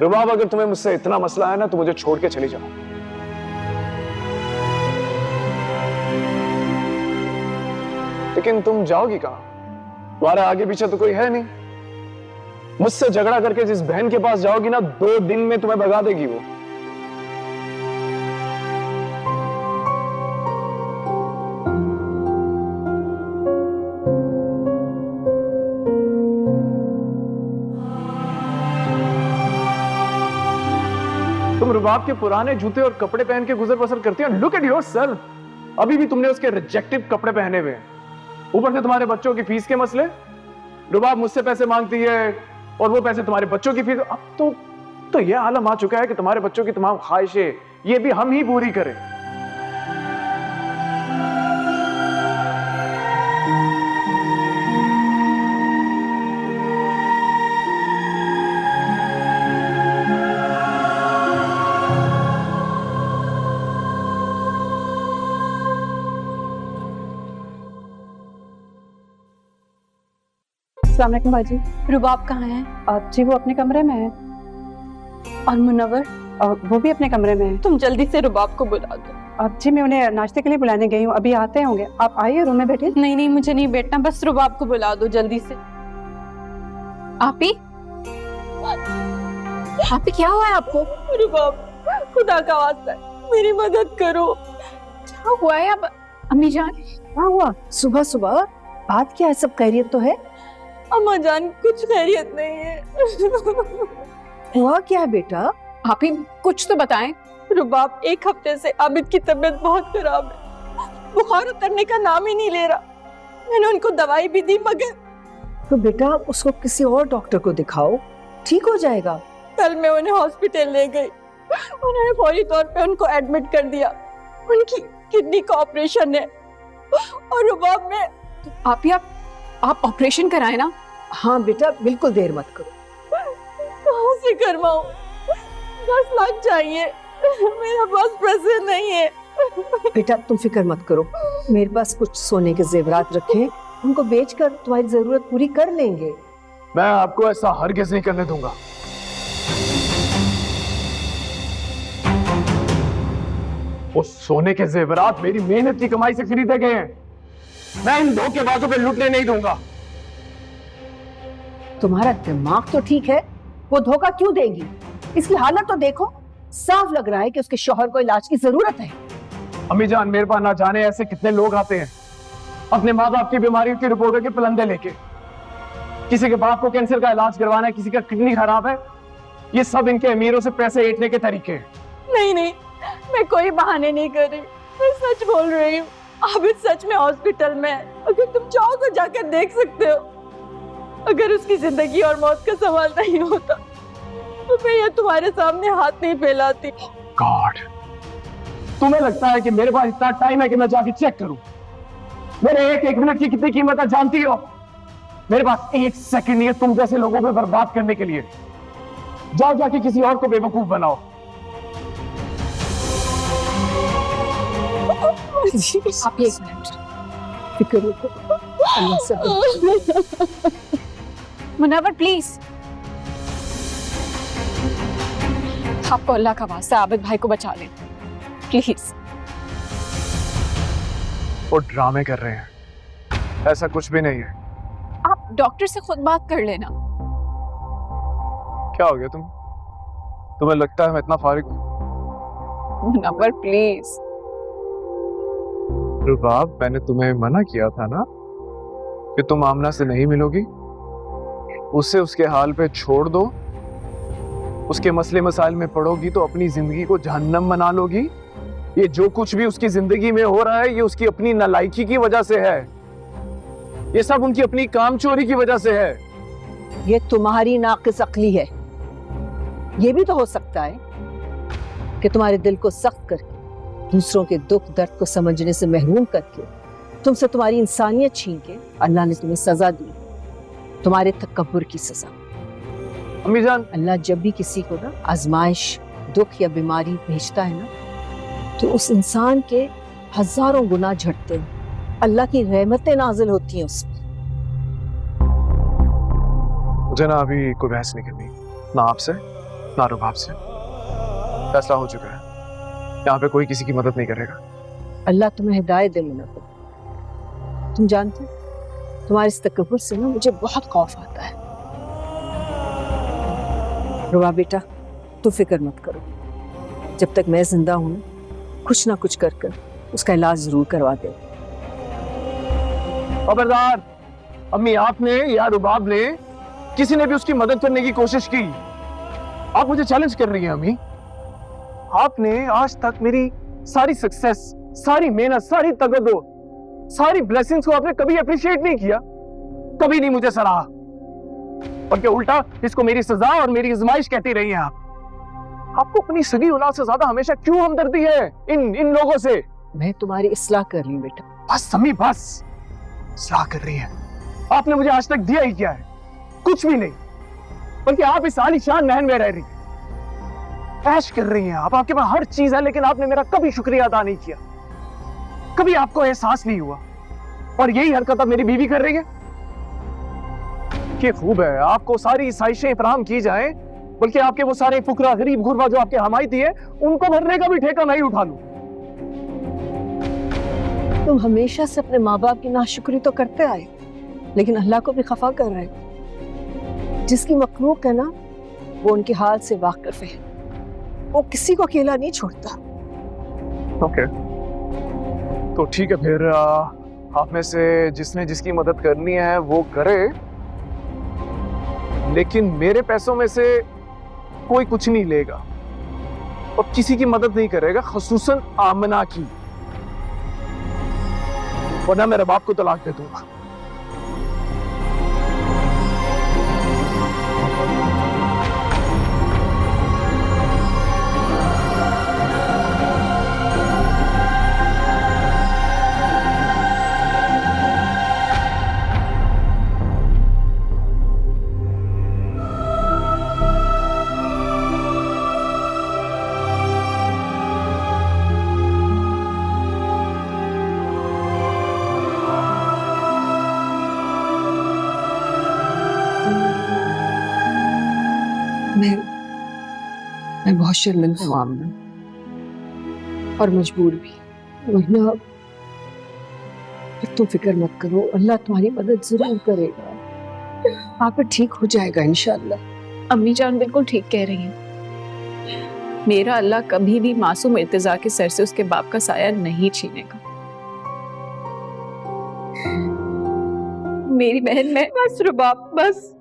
रुबाब, अगर तुम्हें मुझसे इतना मसला है ना तो मुझे छोड़ के चली जाओ। लेकिन तुम जाओगी कहां? तुम्हारे आगे पीछे तो कोई है नहीं। मुझसे झगड़ा करके जिस बहन के पास जाओगी ना, 2 दिन में तुम्हें भगा देगी वो। तुम रुबाब के पुराने जूते और कपड़े पहन के गुजर बसर करती हो। लुक एट योरसेल्फ, अभी भी तुमने उसके रिजेक्टिव कपड़े पहने हुए हैं। ऊपर से तुम्हारे बच्चों की फीस के मसले। रुबाब मुझसे पैसे मांगती है और वो पैसे तुम्हारे बच्चों की फीस। अब तो ये आलम आ चुका है कि तुम्हारे बच्चों की तमाम ख्वाहिशें ये भी हम ही पूरी करें। अस्सलाम वालेकुम बाजी। रुबाब कहाँ है? जी वो अपने कमरे में है। और मुनव्वर? वो भी अपने कमरे में है। तुम जल्दी से रुबाब को बुला दो। जी मैं उन्हें नाश्ते के लिए बुलाने गई हूँ, अभी आते होंगे। आप आइए रूम में बैठे। नहीं नहीं, मुझे नहीं बैठना, बस रुबाब को बुला दो जल्दी से। आपी, आपी क्या हुआ है आपको? रुबाब, खुदा का वास्ता है, मेरी मदद करो। क्या हुआ है? अब अम्मी जान क्या हुआ? सुबह सुबह बात क्या है? सब खैरियत तो है? अम्मा जान, कुछ खैरियत नहीं है। हुआ क्या है बेटा? आपी कुछ तो बताएं। रुबाब, 1 हफ्ते से आबिद की तबीयत बहुत खराब है। बुखार उतरने का नाम ही नहीं ले रहा। मैंने उनको दवाई भी दी, मगर तो बेटा उसको किसी और डॉक्टर को दिखाओ, ठीक हो जाएगा। कल मैं उन्हें हॉस्पिटल ले गई। उन्होंने फौरी तौर पे उनको एडमिट कर दिया। उनकी किडनी का ऑपरेशन है। और रुबाब में आपी आप ऑपरेशन कराए ना? हाँ बेटा, बिल्कुल देर मत करो। कहाँ से करवाऊं? 10 लाख चाहिए, मेरे पास पैसे नहीं है। बेटा तुम फिक्र मत करो, मेरे पास कुछ सोने के जेवरात रखे हैं, उनको बेचकर तुम्हारी जरूरत पूरी कर लेंगे। मैं आपको ऐसा हरगिज़ नहीं करने दूंगा। वो सोने के जेवरात मेरी मेहनत की कमाई से खरीदे गए हैं। मैं इन धोखेबाजों पे लुटने नहीं दूंगा। तुम्हारा दिमाग तो ठीक है, वो धोखा क्यों देगी? इसकी हालत तो देखो, साफ लग रहा है कि उसके शौहर को इलाज की जरूरत है। अम्मी जान, मेरे पास ना जाने ऐसे कितने लोग आते हैं अपने माँ बाप की बीमारियों की रिपोर्टों के पलंदे लेके। किसी के बाप को कैंसर का इलाज करवाना है, किसी का किडनी खराब है। ये सब इनके अमीरों से पैसे ऐंठने के तरीके हैं। नहीं नहीं, मैं कोई बहाने नहीं कर रही, मैं सच बोल रही हूँ। आबिद सच में हॉस्पिटल में है। अगर तुम चाहो तो जाकर देख सकते हो। अगर उसकी जिंदगी और मौत का सवाल नहीं होता तो मैं ये तुम्हारे सामने हाथ नहीं फैलाती। गॉड, तुम्हें लगता है कि मेरे पास इतना टाइम है कि मैं जाके चेक करूं? मेरे एक मिनट की कितनी कीमत है जानती हो? मेरे पास 1 सेकंड नहीं है तुम जैसे लोगों पे बर्बाद करने के लिए। जाओ जाके किसी और को बेवकूफ बनाओ। आप 1 मिनट फिक्र मत करो, अल्लाह से। मुनव्वर प्लीज, आपको अल्लाह का वास्ता आबिद भाई को बचा लें प्लीज। वो ड्रामे कर रहे हैं, ऐसा कुछ भी नहीं है। आप डॉक्टर से खुद बात कर लेना। क्या हो गया तुम्हें लगता है मैं इतना फारिग हूं? मुनव्वर प्लीज। रुबाब, मैंने तुम्हें मना किया था ना कि तुम आमना से नहीं मिलोगी। उसे उसके हाल पे छोड़ दो। उसके मसले मसाइल में पड़ोगी तो अपनी जिंदगी को जहन्नम बना लोगी। ये जो कुछ भी उसकी जिंदगी में हो रहा है, ये उसकी अपनी नालायकी की वजह से है। ये सब उनकी अपनी कामचोरी की वजह से है। ये तुम्हारी नाक़िस अक्ली है। ये भी तो हो सकता है कि तुम्हारे दिल को सख्त करके, दूसरों के दुख दर्द को समझने से महरूम करके, तुमसे तुम्हारी इंसानियत छीन के अल्लाह ने तुम्हें सजा दी, तुम्हारे तकब्बुर की सजा। अम्मी जान, अल्लाह जब भी किसी को ना आजमाइश, दुख या बीमारी भेजता है ना, तो उस इंसान के हजारों गुनाह झड़ते हैं, अल्लाह की रहमतें नाजिल होती हैं उस पर। मुझे ना अभी कोई बहस नहीं करनी, ना आपसे ना रुबाब से फैसला हो चुका है, यहाँ पे कोई किसी की मदद नहीं करेगा। अल्लाह तुम्हें हिदायत दे मुनव्वर। तुम जानते हो, तुम्हारे इस तकब्बुर से ना मुझे बहुत खौफ आता है। रुबा बेटा, तू फिक्र मत करो, जब तक मैं जिंदा हूं कुछ ना कुछ कर कर उसका इलाज जरूर करवा दे। खबरदार, अम्मी आपने या रुबाब ने किसी ने भी उसकी मदद करने की कोशिश की, आप मुझे चैलेंज कर रही हैं अम्मी। आपने आज तक मेरी सारी सक्सेस, सारी मेहनत, सारी तगदो, सारी ब्लेसिंग्स को आपने कभी अप्रिशिएट नहीं किया, कभी नहीं मुझे सराहा, बल्कि उल्टा इसको मेरी सजा और मेरी आजमाइश कहती रही हैं आप। आपको अपनी सगी औलाद से ज्यादा हमेशा क्यों हमदर्दी है इन लोगों से? मैं तुम्हारी इस्लाह कर रही हूँ बेटा। बस अम्मी बस, इस्लाह कर रही है। आपने मुझे आज तक दिया ही क्या है? कुछ भी नहीं, बल्कि आप इस आलीशान महल में रह रही हैं, ऐश कर रही हैं आप, आपके पास हर चीज है, लेकिन आपने मेरा कभी शुक्रिया अदा नहीं किया, कभी आपको एहसास नहीं हुआ, और यही हरकत अब मेरी बीवी कर रही है। ये खूब है, आपको सारी साइशें फराहम की जाए, बल्कि आपके वो सारे फुकरा, गरीब गुरबा जो आपके हमायती है, उनको भरने का भी ठेका नहीं उठा लूं। तुम हमेशा से अपने माँ बाप की नाशुक्री तो करते आए, लेकिन अल्लाह को भी खफा कर रहे हो। जिसकी मखलूक है ना, वो उनके हाल से वाकिफ है, वो किसी को अकेला नहीं छोड़ता। ओके, तो ठीक है फिर, आप में से जिसने जिसकी मदद करनी है वो करे, लेकिन मेरे पैसों में से कोई कुछ नहीं लेगा और किसी की मदद नहीं करेगा, खसूसन आमना की, वरना मेरे बाप को तलाक दे दूंगा। मैं बहुत शर्मिंदा हूँ आमना, और मजबूर भी, वरना तुम फिक्र मत करो, अल्लाह तुम्हारी मदद जरूर करेगा, आप ठीक हो जाएगा इंशाअल्लाह। अम्मी जान बिल्कुल ठीक कह रही हैं। मेरा अल्लाह कभी भी मासूम इर्तिजा के सर से उसके बाप का साया नहीं छीनेगा। मेरी बहन, मैं बस रुबाब बस,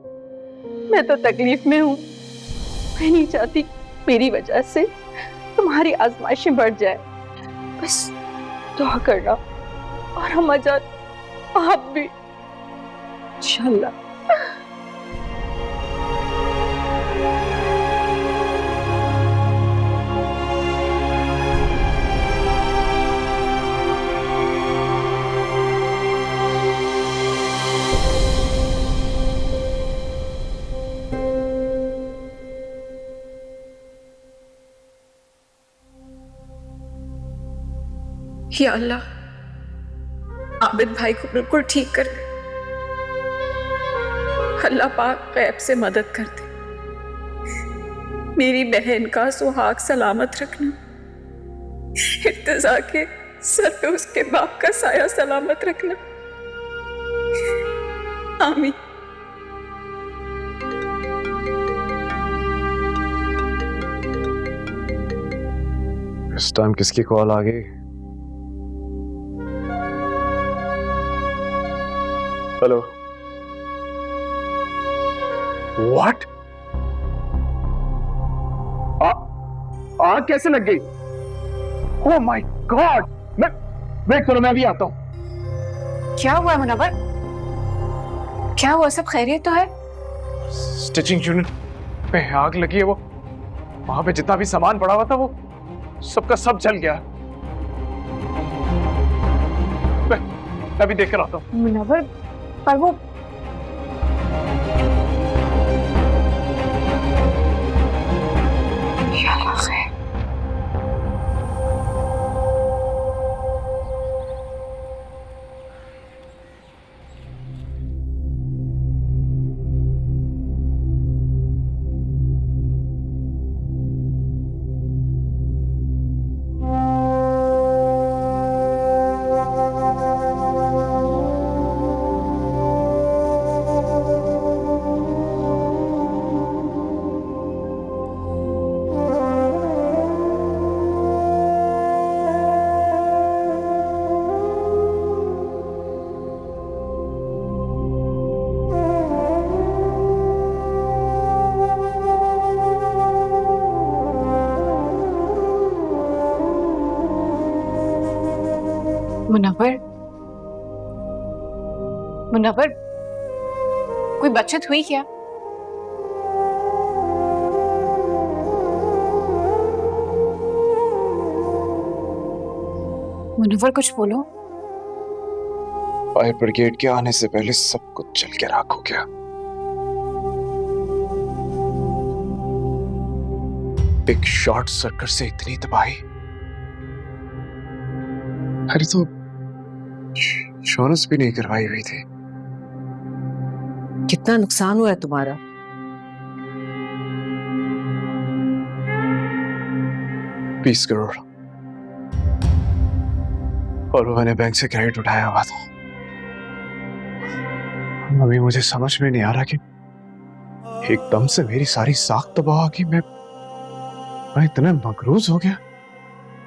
मैं तो तकलीफ में हूँ। मैं नहीं चाहती मेरी वजह से तुम्हारी आजमाइशें बढ़ जाए। बस दुआ करना, और हम आजाद, आप भी इंशाअल्लाह। या अल्लाह, आबिद भाई को बिल्कुल ठीक कर दे। अल्लाह पाक गैब से मदद कर दे। मेरी बहन का सुहाग सलामत रखना, इर्तिजा के सर पे उसके बाप का साया सलामत रखना। आमीन। इस टाइम किसकी कॉल आ गई? Hello, what? आग कैसे लग गई? Oh my God! मैं वेट करो, मैं अभी आता हूं। क्या हुआ मुनव्वर? क्या हुआ? सब खैरियत तो है? स्टिचिंग यूनिट पे आग लगी है, वो वहां पे जितना भी सामान पड़ा हुआ था वो सबका सब जल गया। मैं अभी देख कर आता हूं। मुनव्वर, पर वो मुनव्वर, मुनव्वर, कोई बचत हुई क्या? मुनव्वर कुछ बोलो। फायर ब्रिगेड के आने से पहले सब कुछ जल के राख हो गया। एक शॉर्ट सर्किट से इतनी तबाही। अरे तो इंश्योरेंस भी नहीं करवाई हुई थी। कितना नुकसान हुआ है तुम्हारा? 20 करोड़। और वो मैंने बैंक से क्रेडिट उठाया हुआ था। अभी मुझे समझ में नहीं आ रहा कि एकदम से मेरी सारी साख तबाह हो गई। मैं इतना मकरूज हो गया।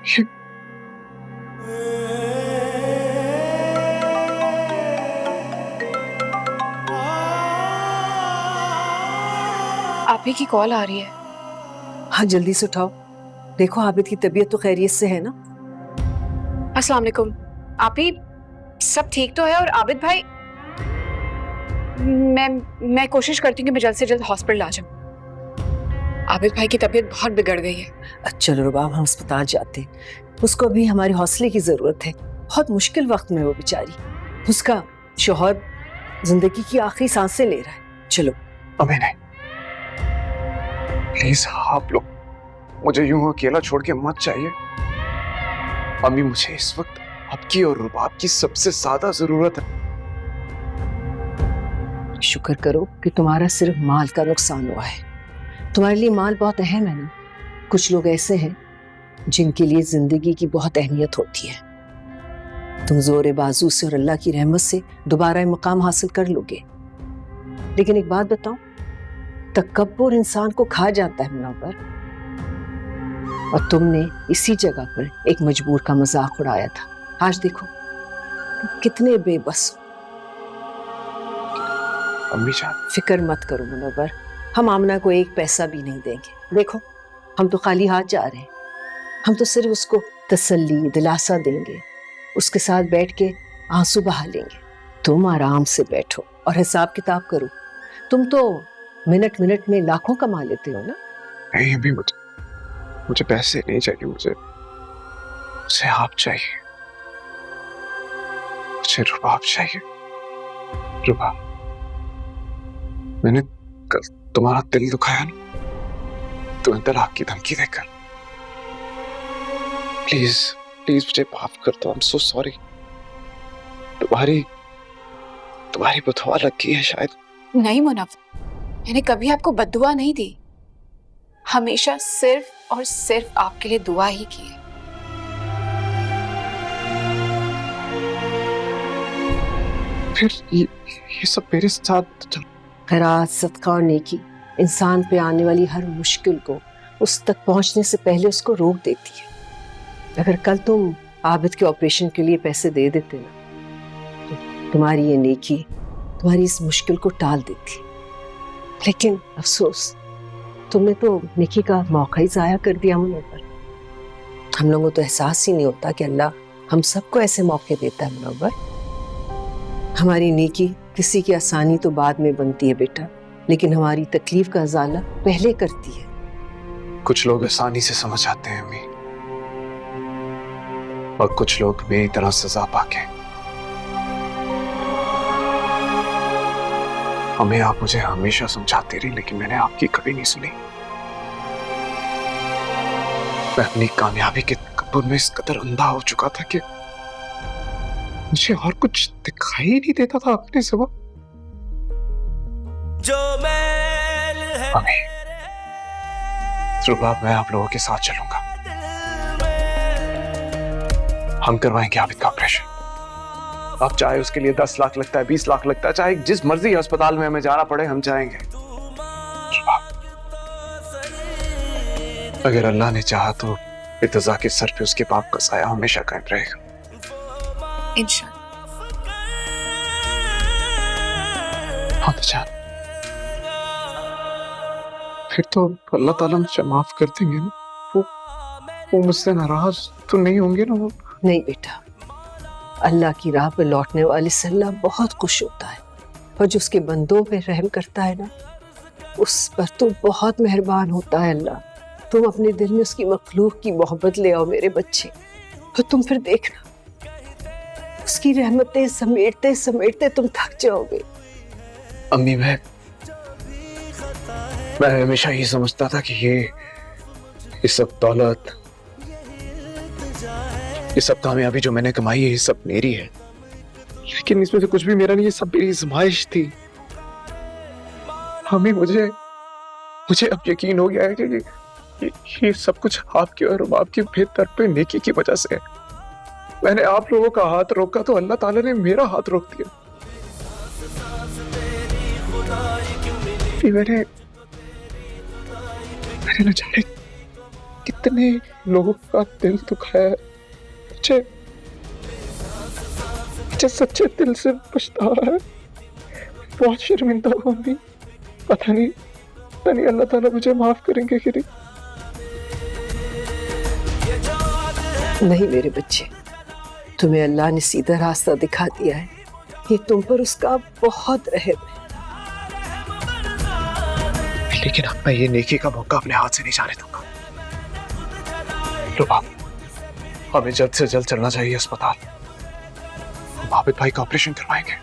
ये आप ही की कॉल आ रही है। हाँ जल्दी से उठाओ। देखो आबिद की तबीयत तो खैरियत से है ना? अस्सलाम वालेकुम। आप ही सब ठीक तो है? और आबिद भाई, मैं कोशिश करती हूँ कि मैं जल्द से जल्द हॉस्पिटल आ जाऊँ। आबिद भाई की तबीयत बहुत बिगड़ गई है। चलो रुबाब, हम अस्पताल जाते हैं। उसको अभी हमारे हौसले की जरूरत है। बहुत मुश्किल वक्त में वो बेचारी, उसका शौहर जिंदगी की आखिरी सांसें ले रहा है। चलो। अभी नहीं, प्लीज आप लोग मुझे यूं अकेला छोड़ के मत जाइए। अम्मी, मुझे इस वक्त आपकी और रुबाब की सबसे ज्यादा जरूरत है। शुक्र करो कि तुम्हारा सिर्फ माल का नुकसान हुआ है। तुम्हारे लिए माल बहुत अहम है ना। कुछ लोग ऐसे हैं जिनके लिए जिंदगी की बहुत अहमियत होती है। तुम जोरे बाजू से और अल्लाह की रहमत से दोबारा मुकाम हासिल कर लोगे। लेकिन एक बात बताऊं, तकब्बुर इंसान को खा जाता है मुनव्वर। और तुमने इसी जगह पर एक मजबूर का मजाक उड़ाया था। आज देखो कितने बेबस हो। अम्मी जान, फिक्र मत करो मुनव्वर, हम आमना को एक पैसा भी नहीं देंगे। देखो हम तो खाली हाथ जा रहे हैं। हम तो सिर्फ उसको तसल्ली दिलासा देंगे, उसके साथ बैठ के आंसू बहा लेंगे। तुम आराम से बैठो और हिसाब किताब करो। तुम तो मिनट मिनट में लाखों कमा लेते हो ना। नहीं अभी मुझे पैसे नहीं चाहिए। मुझे आप चाहिए। मुझे रुबाब चाहिए। रुबाब, मैंने कल तुम्हारा दिल दुखाया ना, तुम्हें तलाक की धमकी देकर। प्लीज प्लीज मुझे माफ कर दो। I am so sorry. तुम्हारी बददुआ लग गई है शायद। नहीं मुनव्वर, मैंने कभी आपको बद्दुआ नहीं दी। हमेशा सिर्फ और सिर्फ आपके लिए दुआ ही की है। फिर ये सब मेरे साथ। खैरात, सदका और नेकी इंसान पे आने वाली हर मुश्किल को उस तक पहुंचने से पहले उसको रोक देती है। अगर कल तुम आबिद के ऑपरेशन के लिए पैसे दे देते ना, तो तुम्हारी ये नेकी तुम्हारी इस मुश्किल को टाल देती। लेकिन अफसोस, तुमने तो नेकी का मौका ही जाया कर दिया मुनव्वर। हम लोगों को तो एहसास ही नहीं होता कि अल्लाह हम सबको ऐसे मौके देता है मुनव्वर। हमारी नेकी किसी की आसानी तो बाद में बनती है बेटा, लेकिन हमारी तकलीफ का अजाला पहले करती है। कुछ लोग आसानी से समझ आते हैं अम्मी, और कुछ लोग मेरी तरह सजा पाके। हमें आप मुझे हमेशा समझाती रही, लेकिन मैंने आपकी कभी नहीं सुनी। मैं अपनी कामयाबी के तकब्बुर में इस कदर अंधा हो चुका था कि मुझे और कुछ दिखाई नहीं देता था अपने सिवा। अभी रुबाब, मैं आप लोगों के साथ चलूंगा। हम करवाएंगे आबिद का ऑपरेशन। अब चाहे उसके लिए 10 लाख लगता है, 20 लाख लगता है, चाहे जिस मर्जी अस्पताल में हमें जाना पड़े, हम जाएंगे। रुबाब, अगर अल्लाह ने चाहा तो इर्तिजा के सर पे उसके बाप का साया हमेशा कायम रहेगा। इंशाअल्लाह। हाँ जान, फिर तो अल्लाह ताला मुझे माफ कर देंगे ना। वो मुझसे नाराज तो नहीं होंगे ना? वो नहीं बेटा, अल्लाह की राह पे लौटने वाले से अल्लाह बहुत खुश होता है और जो उसके बंदों पे रहम करता है ना, उस पर तो बहुत मेहरबान होता है अल्लाह। तुम अपने दिल में उसकी मखलूक की मोहब्बत ले आओ मेरे बच्चे, तो तुम फिर देखना उसकी रहमतें समेटते समेटते तुम थक जाओगे। अम्मी, मैं हमेशा ये समझता था कि ये सब दौलत, ये सब कामयाबी जो मैंने कमाई है, ये सब मेरी है, लेकिन इसमें से कुछ भी मेरा नहीं, ये सब मेरी आजमाइश थी। अम्मी, मुझे अब यकीन हो गया है कि ये सब कुछ आपके और आपकी बेहतर पे नेकी की वजह से है। मैंने आप लोगों का हाथ रोका तो अल्लाह ताला ने मेरा हाथ रोक दिया। मैंने न जाने कितने लोगों का दिल दुखाया। मुझे सच्चे दिल से पछतावा है, बहुत शर्मिंदा हूँ अम्मी। पता नहीं अल्लाह ताला मुझे माफ करेंगे कि नहीं मेरे बच्चे, तुम्हें अल्लाह ने सीधा रास्ता दिखा दिया है, ये तुम पर उसका बहुत रहम है। लेकिन अब मैं ये नेकी का मौका अपने हाथ से नहीं जाने दूंगा। लो बाप, हमें जल्द से जल्द चलना चाहिए अस्पताल। हम आबिद भाई का ऑपरेशन करवाएंगे।